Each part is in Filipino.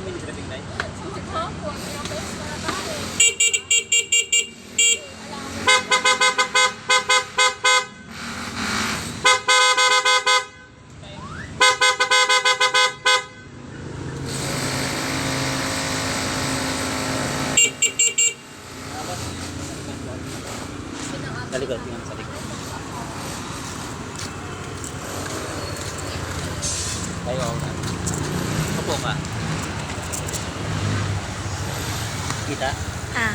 mini traffic light? Hapon, kaya best na tayo. Sa likod, tingnan sa likod. Tayo ako na. Upo ka. Kita? Ah.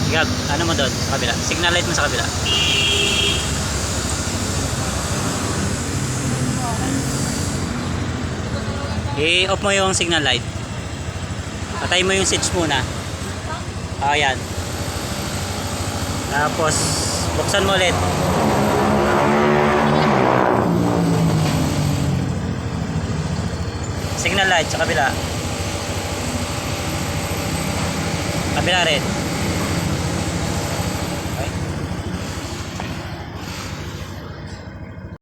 Gab, ano mo doon sa kabila? Signal light mo sa kabila. I-off mo yung signal light. Patay mo yung switch muna. Ayan. Tapos, buksan mo ulit. Signal light sa kabila. Kabila rin.